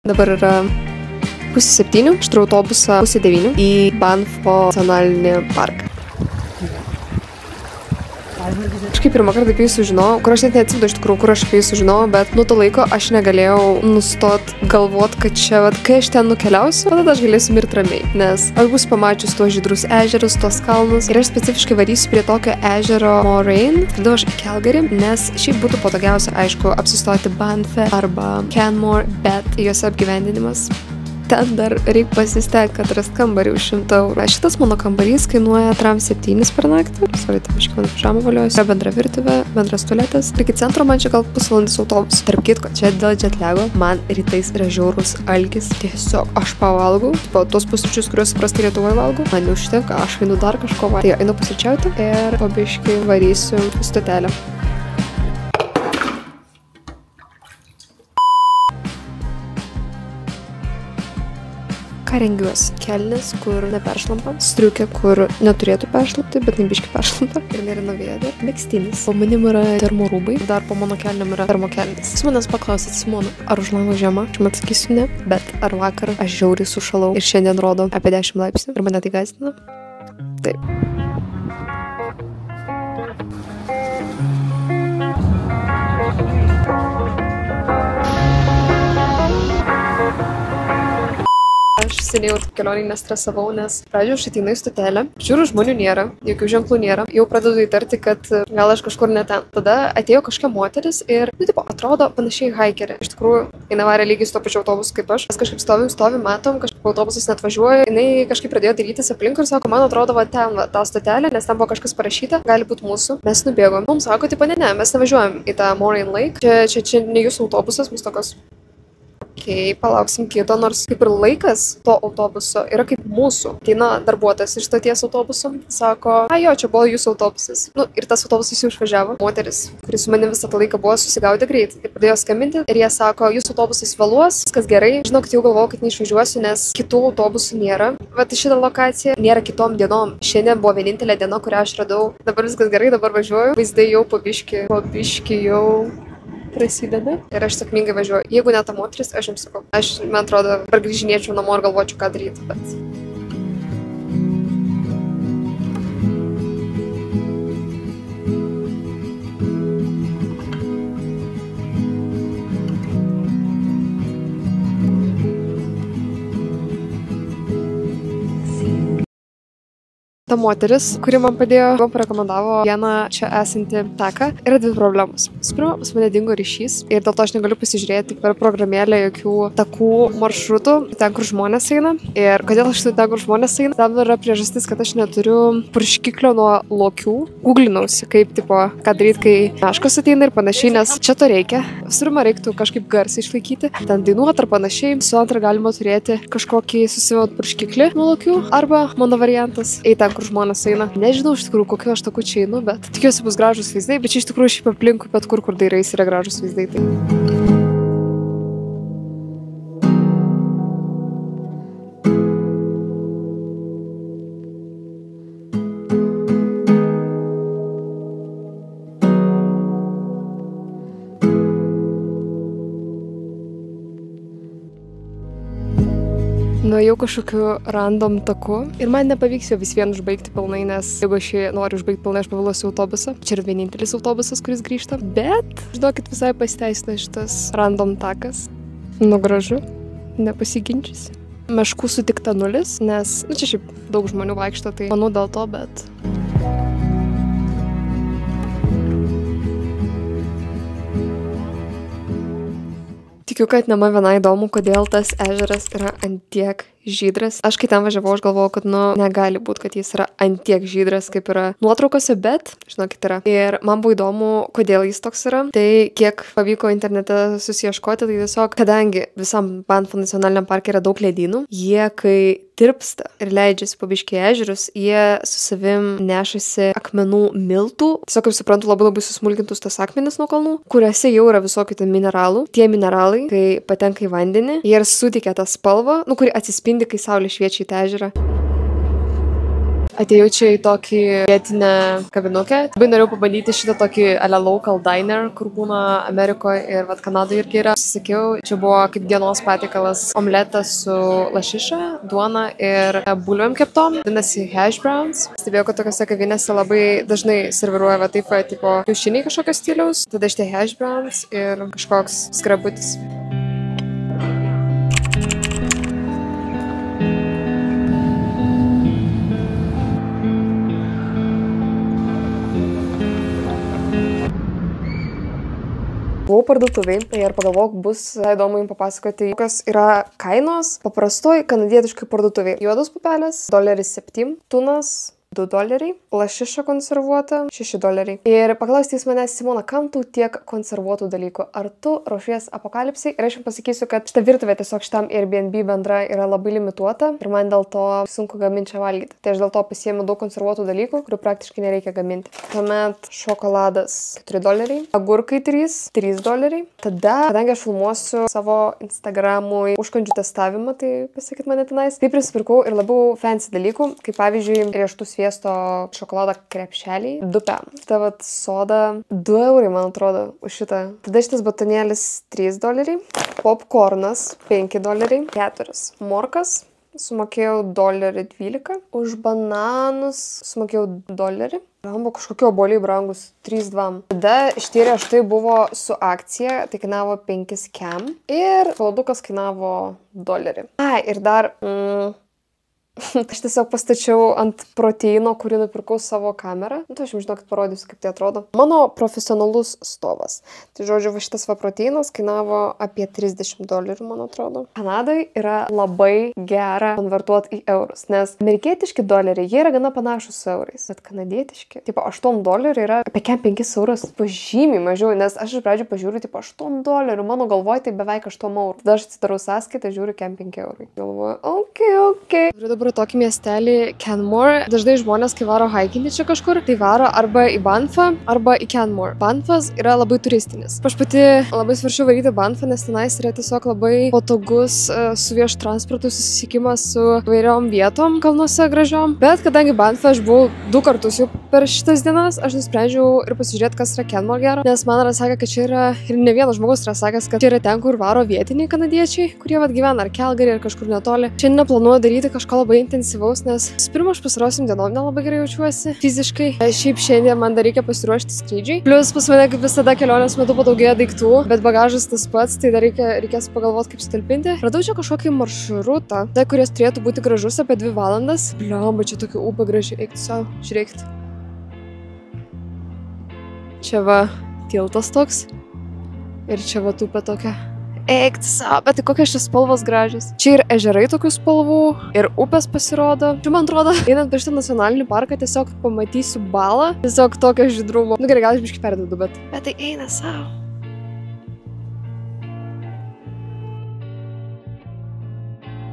Dabar yra 6:30, aš turiu autobusą 8:30 į Banffo nacionalinį parką. Kažkaip pirmą kartą apie jį sužinojau, kur aš net neatsimenu iš tikrųjų, kur aš apie jį sužinojau, bet nuo to laiko aš negalėjau nustot galvot, kad čia, kai aš ten nukeliausiu, tada aš galėsiu mirti ramiai, nes aš bus pamačius tuos žydrus ežerus, tuos kalnus ir aš specifiškai varysiu prie tokio ežero Moraine, tada aš į Calgary, nes šiaip būtų patogiausia, aišku, apsistoti Banffe arba Canmore, bet juose apgyvendinimas. Ten dar reikia pasistengti, kad rast kambarį už 100 eurų. Šitas mano kambarys kainuoja 7 per naktį. Sorry, aš mano pižamą valiuoju. Yra bendra virtuvė, bendras tualetas. Iki centro man čia gal pusvalandis autobus. Tarp kitko, čia dėl jetlego man rytais yra žiaurus alkis. Tiesiog aš pavalgau. Po tos pusryčius, kuriuos prastai Lietuvoje valgau. Man neužtenka, aš einu dar kažko valgyti. Tai einu pusryčiauti ir po biškį varysiu į stotelę. Ką rengiuosi? Kelnes, kur neperšlampa, striukė, kur neturėtų peršlapti, bet biškį peršlampa ir nerina vėda. Megztinis. Po manim yra termorūbai, dar po mano kelniam yra termokelnis. Jūs manęs paklausėt, Simona, ar už lango žiema? Aš man atsakysiu ne, bet ar vakar aš žiauriai sušalau ir šiandien rodo apie 10 laipsnių ir mane tai gąsdina? Taip. Aš seniai kelionį nestresavau, nes pradžioje aš ateinu į stotelę, žiūriu, žmonių nėra, jokių ženklų nėra, jau pradedu įtarti, kad gal aš kažkur ne ten. Tada atėjo kažkokia moteris ir, atrodo panašiai haikerė. Iš tikrųjų, jinai varė lygiai su to pačiu autobusu kaip aš. Mes kažkaip stovim, matom, kažkaip autobusas net važiuoja, jinai kažkaip pradėjo darytis aplink ir sako, man atrodo, va ten, va, tą stotelę, nes ten buvo kažkas parašyta, gali būti mūsų. Mes nubėgom. Mums sako, ne, mes nevažiuojam į tą Moraine Lake. Čia ne jūsų autobusas, mums tokios. Okay, palauksim kito, nors kaip ir laikas to autobuso yra kaip mūsų. Ateina darbuotojas iš stoties autobusu, sako, jo, čia buvo jūsų autobusas. Ir tas autobusas jau išvažiavo. Moteris, kuris su manim visą tą laiką buvo, susigaudė greit. Ir pradėjo skambinti ir jie sako, jūsų autobusas vėluos, viskas gerai. Žinau, kad jau galvojau, kad neišvažiuosiu, nes kitų autobusų nėra. Vat šitą lokaciją nėra kitom dienom. Šiandien buvo vienintelė diena, kurią aš radau. Dabar viskas gerai, dabar važiuoju. Vaizdai jau po biškį jau prasideda ir aš sėkmingai važiuoju. Jeigu ne ta moteris, aš jums sakau. Aš, man atrodo, grįžinėčiau namo ir galvočiau, ką daryti, bet... Ta moteris, kuri man padėjo, man parekomendavo vieną čia esantį taką. Yra dvi problemos. Pirma, pas mane dingo ryšys ir dėl to aš negaliu pasižiūrėti per programėlę jokių takų maršrutų, ten, kur žmonės eina. Ir kodėl aš ten, kur žmonės eina? Tam yra priežastis, kad aš neturiu purškiklio nuo lokių. Googlinausi, kaip, ką daryti, kai meškos ateina ir panašiai, nes čia to reikia. Visur reiktų kažkaip garsiai išlaikyti, ten dainuoti ar panašiai. Su antra galima turėti kažkokį susivot purškiklį nuo lokių, arba mano variantas, ten, kur žmonės eina. Nežinau iš tikrųjų, kokio aš takų čia einu, bet tikiuosi bus gražus vaizdai, bet čia iš tikrųjų šiaip aplinkui, bet kur dairais yra gražus vaizdai. Tai. Nuėjau kažkokiu random taku ir man nepavyks jo vis vien užbaigti pilnai, nes jeigu aš jį noriu užbaigti pilnai, aš pavėluosiu autobusą. Čia yra vienintelis autobusas, kuris grįžta, bet, žinokit, visai pasiteisina šitas random takas. Gražu, nepasiginčysi. Meškų sutikta 0, nes, čia šiaip daug žmonių vaikšto, tai manau dėl to, bet... Tikiu, kad ne man viena įdomu, kodėl tas ežeras yra antiek žydras. Aš kai ten važiavau, aš galvojau, kad, negali būti, kad jis yra antiek žydras, kaip yra nuotraukose, bet, žinokit, yra. Ir man buvo įdomu, kodėl jis toks yra. Tai kiek pavyko internete susiieškoti, tai tiesiog, kadangi visam Banffo nacionaliniam parke yra daug ledynų, jie, kai tirpsta ir leidžiasi po biškį ežerus, jie su savim nešasi akmenų miltų. Tiesiog, kaip suprantu, labai susmulkintus tas akmenis nuo kalnų, kuriuose jau yra visokių ten mineralų. Tie mineralai, kai patenka į vandenį, jie ir suteikia tą spalvą, kuri atsispindi, kai saulė šviečia į tą ežerą. Atėjau čia į tokį vietinę kavinukę. Labai norėjau pabandyti šitą tokį ale local diner, kur būna Amerikoje ir vat Kanadoje irgi yra. Sakiau, čia buvo kaip dienos patiekalas omletas su lašiša, duona ir bulvėm keptom. Vadinasi hash browns. Stebėjau, kad tokiose kavinėse labai dažnai serviruoja va taip, tipo kiaušiniai kažkokio stiliaus. Tada šitie hash browns ir kažkoks skrabutis. Buvau parduotuviai ir pagalvok, bus įdomu jums papasakoti, kokios yra kainos paprastoj kanadietiškai parduotuviai. Juodos pupelės $7, tunas $2, lašiša konservuota $6. Ir paklausyti jis manęs, Simona, kam tau tiek konservuotų dalykų? Ar tu ruošies apokalipsai? Ir aš jums pasakysiu, kad šita virtuvė tiesiog šitam Airbnb bendra yra labai limituota ir man dėl to sunku gaminti čia valgyti. Tai aš dėl to pasiėmiau daug konservuotų dalykų, kurių praktiškai nereikia gaminti. Tuomet šokoladas $4, agurkai $3. Tada, kadangi aš filmuosiu savo Instagramui užkandžių testavimą, tai pasakyt mane tenais, tai prisipirkau ir labiau fancy dalykų, kaip pavyzdžiui riešutų sviesto šokolado krepšelį 2 pem. Ta vat soda €2, man atrodo, už šitą. Tada šitas batonėlis $3, popkornas $5, 4. Morkas sumokėjau $12, už bananus sumokėjau $1. Rambo kažkokie obuoliai brangus, 3,2. Tada ištyrė štai buvo su akcija, tai kainavo 5 kem ir šokoladukas kainavo $1. Ir dar aš tiesiog pastačiau ant proteino, kurį nupirkau savo kamerą. Tai aš jums žinokit parodysiu, kaip tai atrodo. Mano profesionalus stovas. Tai žodžiu, šitas va proteinas kainavo apie $30, man atrodo. Kanadai yra labai gera konvertuoti į eurus, nes amerikietiški doleriai, jie yra gana panašus su eurais. Bet kanadietiški, tipo $8 yra apie €5, pažymiai mažiau, nes aš iš pradžių pažiūriu, tipo $8, mano galvoje tai beveik €8. Tada aš atsidarau sąskaitą, žiūriu €5. Galvoju, okei. Dabar tokį miestelį Canmore. Dažnai žmonės, kai varo haikinti čia kažkur, tai varo arba į Banffą, arba į Canmore. Banffas yra labai turistinis. Aš pati labai svaršiau varyti Banffą, nes tenais yra tiesiog labai patogus su viešu transportu susisiekimas su vairiom vietom kalnuose gražiom. Bet kadangi Banffą aš buvau 2 kartus jau per šitas dienas, aš nusprendžiau ir pasižiūrėti, kas yra Canmore gero, nes man yra sakė, kad čia yra, ir ne vienas žmogus yra sakęs, kad čia yra ten, kur varo vietiniai kanadiečiai, kurie vat gyvena ar Calgary, ar kažkur netoli. Šiandien neplanuoju daryti kažko labai intensyvaus, nes pirmą aš pasirosiam dienom nelabai gerai jaučiuosi fiziškai. Šiaip šiandien man dar reikia pasiruošti skrydžiui. Plius pas mane kaip visada kelionės metu padaugėja daiktų, bet bagažas tas pats, tai dar reikės pagalvoti, kaip sutalpinti. Radau čia kažkokį maršrutą, tai kuris turėtų būti gražus apie 2 valandas. Bliamba, čia tokia upė graži, eik savo, žiūrėkit. Čia va tiltas toks ir čia va upė tokia. Eik savo, bet tai kokios šios spalvos gražios. Čia ir ežerai tokių spalvų, ir upės pasirodo. Čia man atrodo, einant per šitą nacionalinį parką tiesiog pamatysiu balą, tiesiog tokio žydrumo. Nu gerai, gal aš biškį perdedu, bet tai eina savo.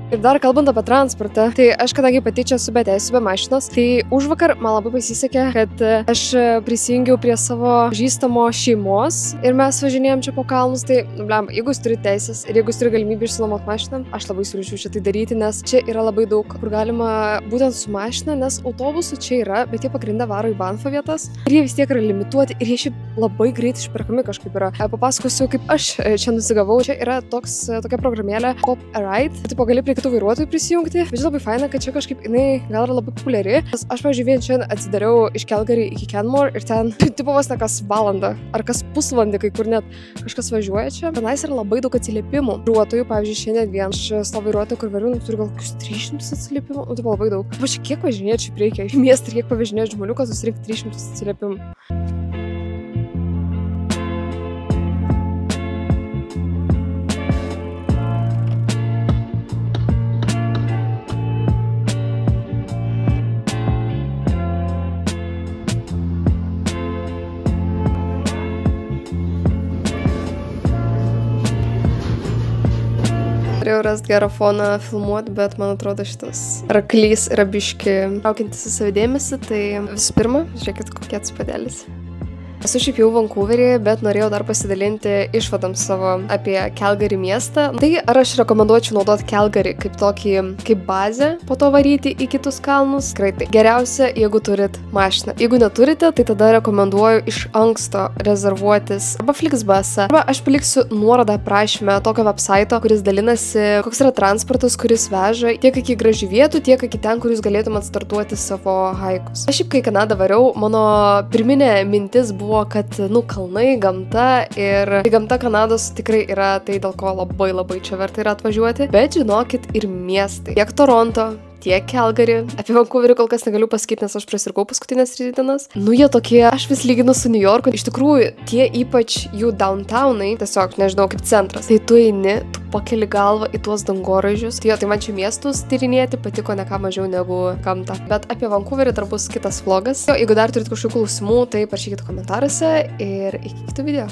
Ir dar kalbant apie transportą, tai aš kadangi pati čia esu be teisų, be mašinos, tai užvakar man labai pasisekė, kad aš prisijungiau prie savo pažįstamo šeimos ir mes važinėjom čia po kalnus, tai, blemba, jeigu jūs turite teisės ir jeigu jūs turite galimybę išsinuomoti mašiną, aš labai siūlyčiau šitai daryti, nes čia yra labai daug, kur galima būtent su mašina, nes autobusų čia yra, bet jie pagrindę varo į Banffo vietas ir jie vis tiek yra limituoti ir jie šiaip labai greit išperkami kažkaip yra. Papasakosiu, kaip aš čia nusigavau. Čia yra tokia programėlė Pop a Ride, tipo gali prie kitų vairuotojų prisijungti, bet labai faina, kad čia kažkaip jinai gal yra labai populiari. Nes aš, pavyzdžiui, vien šiandien atsidariau iš Calgary iki Canmore ir ten tipo vos ne kas valandą ar kas pusvalandį, kai kur net kažkas važiuoja čia. Tenais yra labai daug atsiliepimų. Vairuotojų, pavyzdžiui, šiandien vien aš savo vairuotoją, kur variu, turiu gal 300 atsiliepimų, nu tipo labai daug. Va čia kiek važinėčių reikia į miestą ir kiek pavažinėti žmonių, kad susirinkti 300 atsiliepimų. Turėjau rasti gerą foną filmuoti, bet man atrodo šitas arklys yra biški traukiantis į savo dėmesį, tai visų pirma, žiūrėkit, kokie atspadelis. Esu šiaip jau Vancouverį, bet norėjau dar pasidalinti išvadam savo apie Calgary miestą. Tai ar aš rekomenduočiau naudoti Calgary kaip bazę, po to varyti į kitus kalnus? Tikrai tai. Geriausia, jeigu turit mašiną. Jeigu neturite, tai tada rekomenduoju iš anksto rezervuotis arba Flixbusą. Arba aš paliksiu nuorodą aprašyme tokio websaito, kuris dalinasi, koks yra transportas, kuris veža tiek iki gražių vietų, tiek iki ten, kur jūs galėtumėt startuoti savo haikus. Aš šiaip, kai Kanadą variau, mano pirminė mintis buvo, kad, kalnai, gamta ir gamta Kanados tikrai yra tai, dėl ko labai čia verta yra atvažiuoti. Bet žinokit ir miestai. Tiek Toronto, tiek Calgary. Apie Vancouverį kol kas negaliu pasakyti, nes aš prisirgau paskutinės 3 dienas. Jie tokie, aš vis lyginu su New Yorku. Iš tikrųjų, tie ypač jų downtownai, tiesiog, nežinau, kaip centras. Tai tu eini, tu pakeli galvą į tuos dangoraižius. Tai man čia miestus tyrinėti patiko ne ką mažiau negu gamta. Bet apie Vancouverį dar bus kitas vlogas. Jeigu dar turit kažkokių klausimų, tai parašykite komentaruose ir iki kitų video.